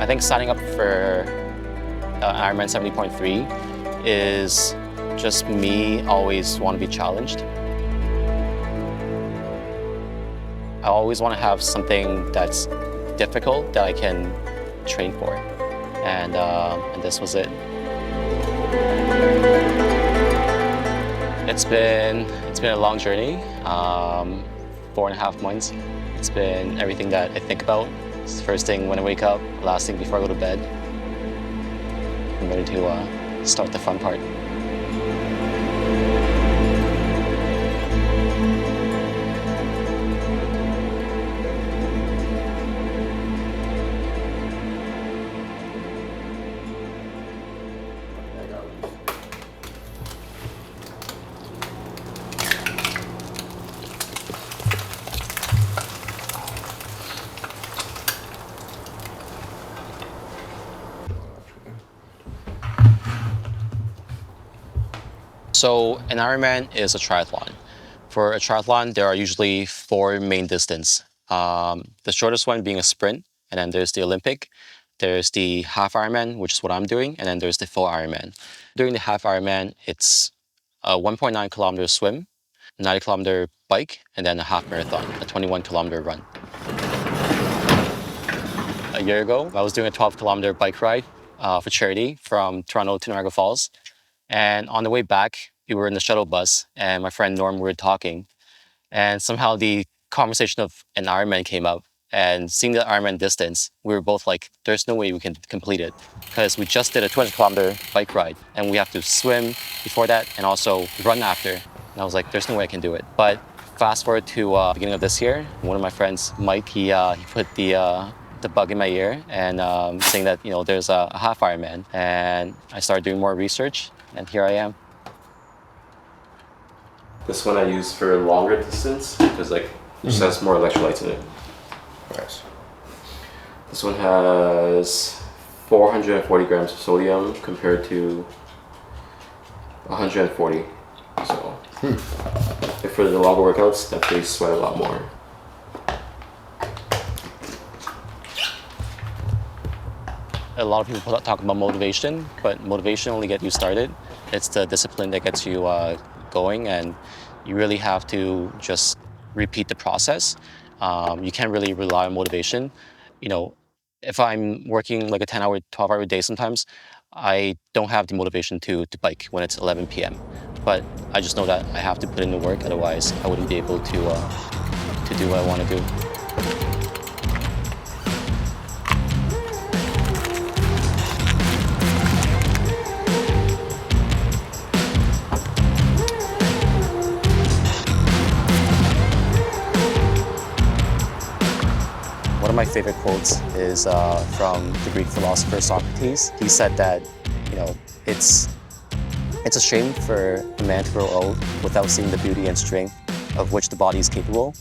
think signing up for Ironman 70.3 is just me always want to be challenged. I always want to have something that's difficult that I can train for, and this was it. It's been a long journey, 4.5 months. It's been everything that I think about. It's the first thing when I wake up, last thing before I go to bed. I'm ready to start the fun part. So an Ironman is a triathlon. For a triathlon, there are usually 4 main distances. The shortest one being a sprint, and then there's the Olympic. There's the half Ironman, which is what I'm doing, and then there's the full Ironman. During the half Ironman, it's a 1.9 kilometer swim, 90 kilometer bike, and then a half marathon, a 21 kilometer run. A year ago, I was doing a 12 kilometer bike ride for charity from Toronto to Niagara Falls. And on the way back, we were in the shuttle bus, and my friend Norm, we were talking, and somehow the conversation of an Ironman came up. And seeing the Ironman distance, we were both like, there's no way we can complete it, because we just did a 200 kilometer bike ride, and we have to swim before that and also run after. And I was like, there's no way I can do it. But fast forward to beginning of this year, one of my friends, Mike, he put the bug in my ear and saying that, you know, there's a half Ironman, and I started doing more research, and here I am. This one I use for longer distance because it just has more electrolytes in it. Nice. This one has 440 grams of sodium compared to 140. So if for the longer workouts, definitely sweat a lot more. A lot of people talk about motivation, but motivation only gets you started. It's the discipline that gets you going, and you really have to just repeat the process. You can't really rely on motivation. You know, if I'm working like a 10-hour, 12-hour day sometimes, I don't have the motivation to bike when it's 11 p.m. But I just know that I have to put in the work, otherwise I wouldn't be able to do what I want to do. One of my favorite quotes is from the Greek philosopher Socrates. He said that, you know, it's a shame for a man to grow old without seeing the beauty and strength of which the body is capable.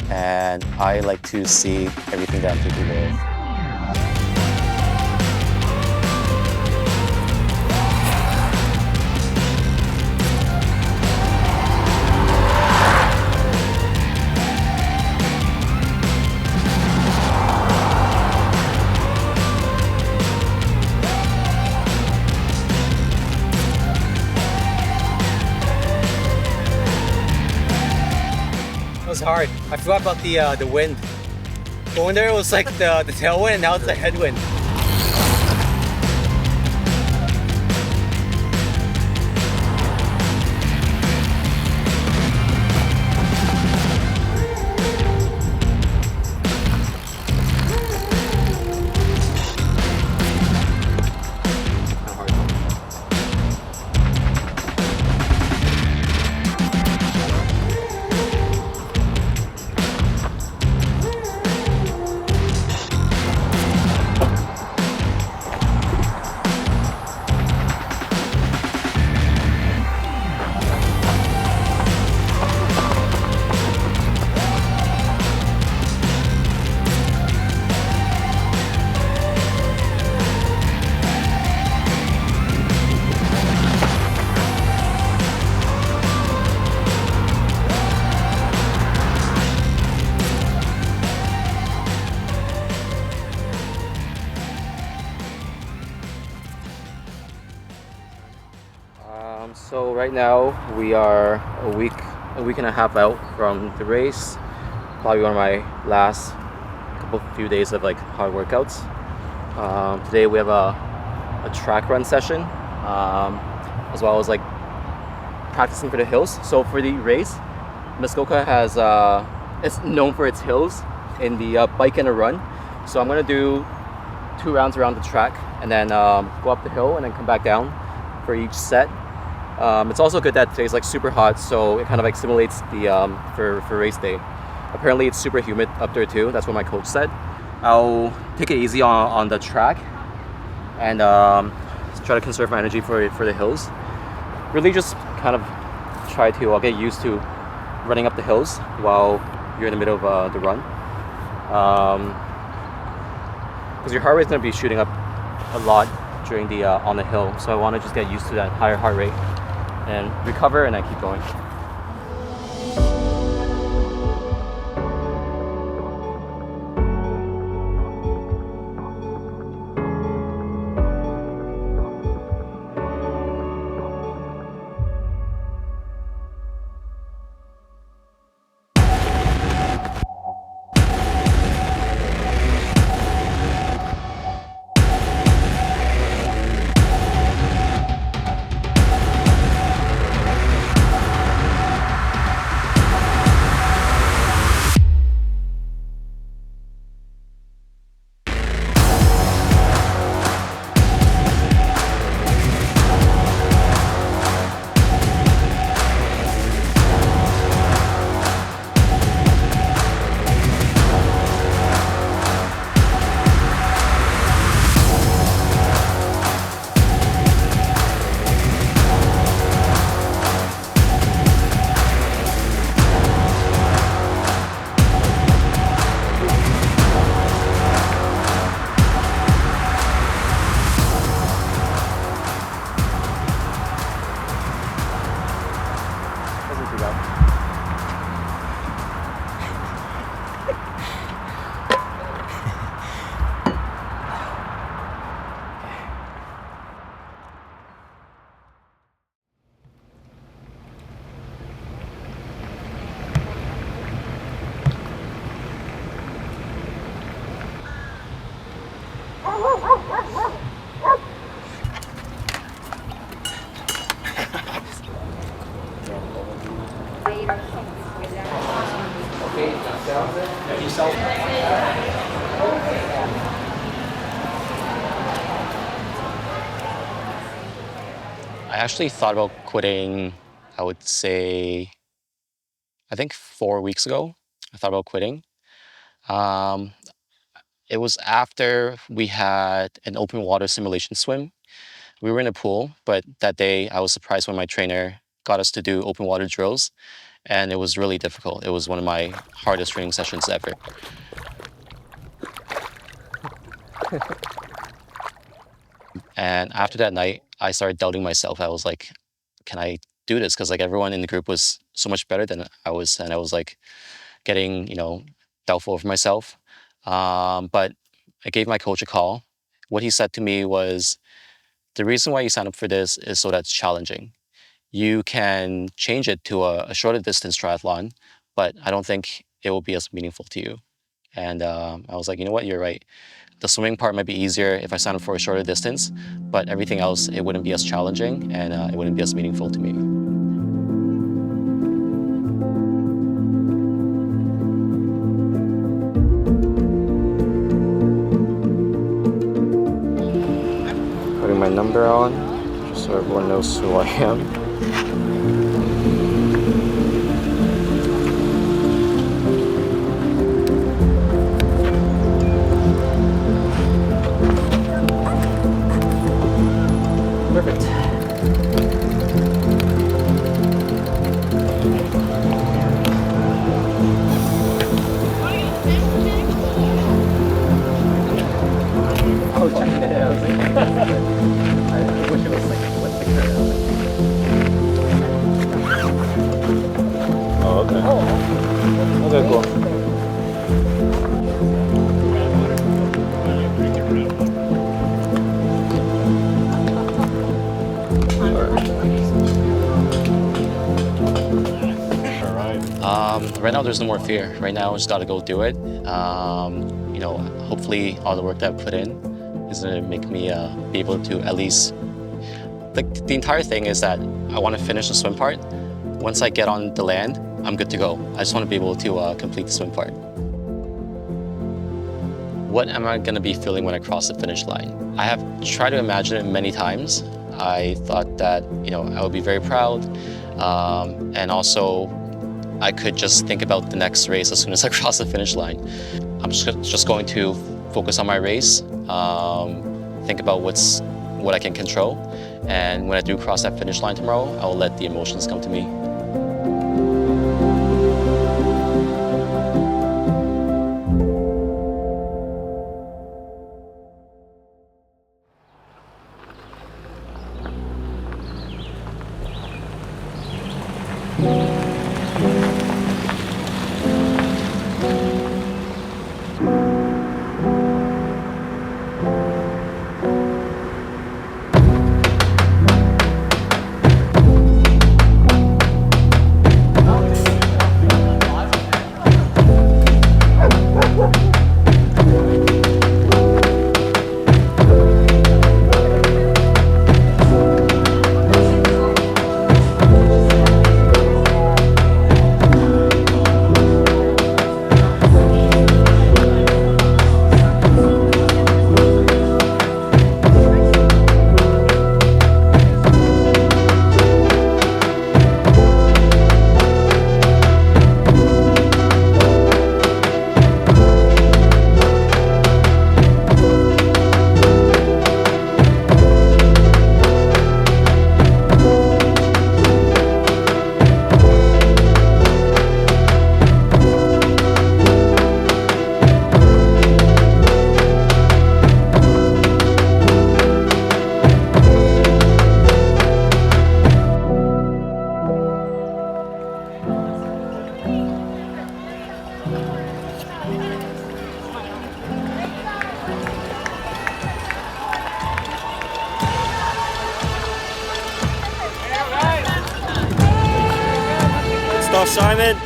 And I like to see everything that I'm capable of. It was hard. I forgot about the wind. Going there, it was like the tailwind, and now it's the headwind. right now we are a week and a half out from the race. Probably one of my last few days of like hard workouts. Today we have a track run session, as well as like practicing for the hills. So for the race, Muskoka has it's known for its hills in the bike and a run. So I'm gonna do 2 rounds around the track and then go up the hill and then come back down for each set. It's also good that today's like super hot, so it kind of like simulates the for race day. Apparently it's super humid up there too. That's what my coach said. I'll take it easy on the track and try to conserve my energy for the hills. Really just kind of try to get used to running up the hills while you're in the middle of the run. Because your heart rate is going to be shooting up a lot during the on the hill, so I want to just get used to that higher heart rate and recover and then keep going. I actually thought about quitting, I would say, I think 4 weeks ago. I thought about quitting. Um, it was after we had an open water simulation swim. We were in a pool, but that day I was surprised when my trainer got us to do open water drills, and it was really difficult. It was one of my hardest training sessions ever. And after that night, I started doubting myself. I was like, can I do this? Because like everyone in the group was so much better than I was, and I was like getting, doubtful of myself. But I gave my coach a call. What he said to me was, the reason why you signed up for this is so that's challenging. You can change it to a shorter distance triathlon, but I don't think it will be as meaningful to you. And I was like, you know what, you're right. The swimming part might be easier if I sign up for a shorter distance, but everything else, it wouldn't be as challenging and it wouldn't be as meaningful to me. Putting my number on, just so everyone knows who I am. Perfect. Oh, check it out. I wish it was like with the curve. Right now, there's no more fear. Right now, I just got to go do it. Hopefully, all the work that I've put in is going to make me be able to at least. Like the entire thing is that I want to finish the swim part. Once I get on the land, I'm good to go. I just want to be able to complete the swim part. What am I going to be feeling when I cross the finish line? I have tried to imagine it many times. I thought that I would be very proud, and also I could just think about the next race as soon as I cross the finish line. I'm just going to focus on my race, think about what I can control, and when I do cross that finish line tomorrow, I will let the emotions come to me. Stuff, Simon.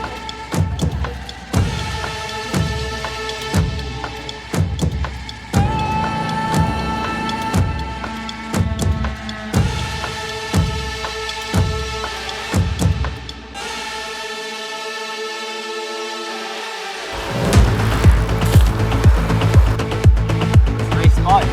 Nice spot.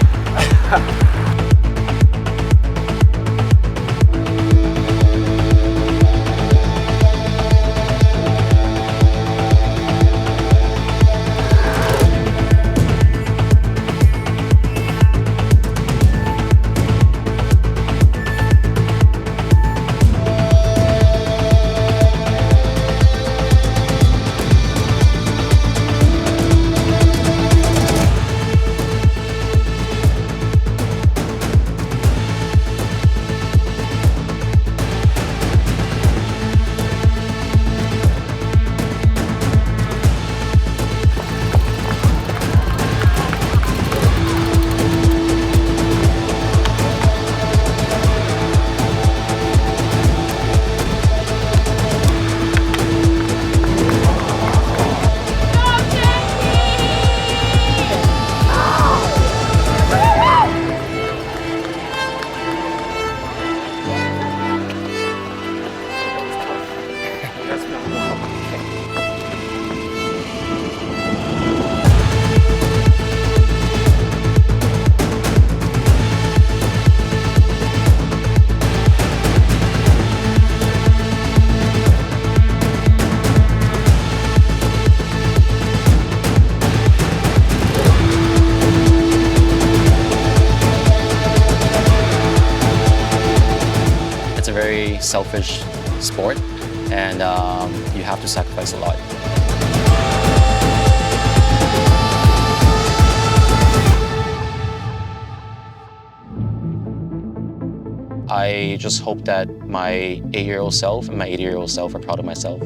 It's a very selfish sport, and you have to sacrifice a lot. I just hope that my 8-year-old self and my 80-year-old self are proud of myself.